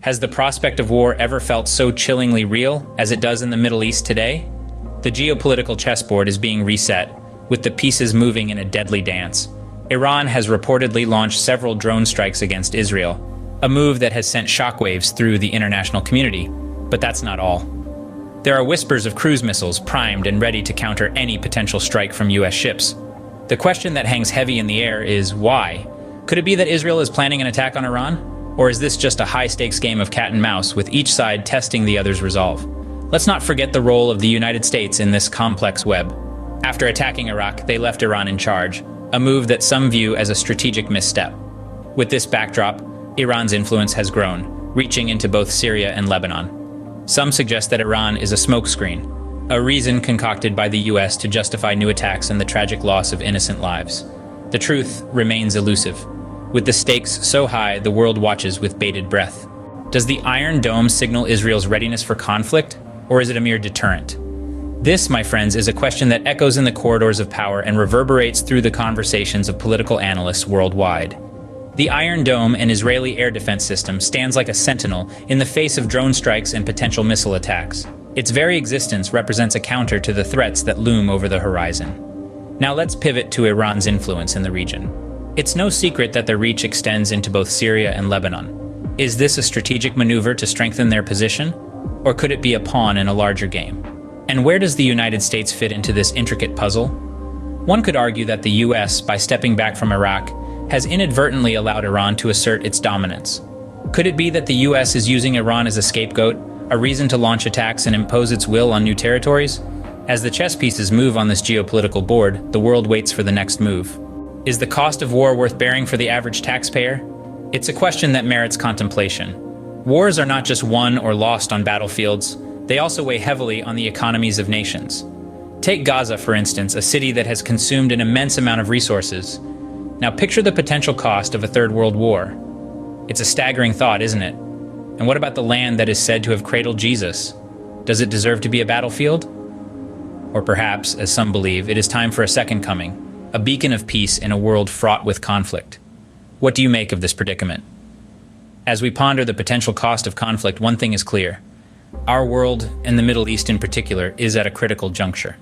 Has the prospect of war ever felt so chillingly real as it does in the Middle East today? The geopolitical chessboard is being reset, with the pieces moving in a deadly dance. Iran has reportedly launched several drone strikes against Israel, a move that has sent shockwaves through the international community. But that's not all. There are whispers of cruise missiles primed and ready to counter any potential strike from US ships. The question that hangs heavy in the air is why? Could it be that Israel is planning an attack on Iran? Or is this just a high-stakes game of cat and mouse, with each side testing the other's resolve? Let's not forget the role of the United States in this complex web. After attacking Iraq, they left Iran in charge, a move that some view as a strategic misstep. With this backdrop, Iran's influence has grown, reaching into both Syria and Lebanon. Some suggest that Iran is a smokescreen, a reason concocted by the US to justify new attacks and the tragic loss of innocent lives. The truth remains elusive. With the stakes so high, the world watches with bated breath. Does the Iron Dome signal Israel's readiness for conflict, or is it a mere deterrent? This, my friends, is a question that echoes in the corridors of power and reverberates through the conversations of political analysts worldwide. The Iron Dome, an Israeli air defense system, stands like a sentinel in the face of drone strikes and potential missile attacks. Its very existence represents a counter to the threats that loom over the horizon. Now let's pivot to Iran's influence in the region. It's no secret that their reach extends into both Syria and Lebanon. Is this a strategic maneuver to strengthen their position? Or could it be a pawn in a larger game? And where does the United States fit into this intricate puzzle? One could argue that the US, by stepping back from Iraq, has inadvertently allowed Iran to assert its dominance. Could it be that the US is using Iran as a scapegoat, a reason to launch attacks and impose its will on new territories? As the chess pieces move on this geopolitical board, the world waits for the next move. Is the cost of war worth bearing for the average taxpayer? It's a question that merits contemplation. Wars are not just won or lost on battlefields, they also weigh heavily on the economies of nations. Take Gaza, for instance, a city that has consumed an immense amount of resources. Now picture the potential cost of a third world war. It's a staggering thought, isn't it? And what about the land that is said to have cradled Jesus? Does it deserve to be a battlefield? Or perhaps, as some believe, it is time for a second coming, a beacon of peace in a world fraught with conflict. What do you make of this predicament? As we ponder the potential cost of conflict, one thing is clear. Our world, and the Middle East in particular, is at a critical juncture.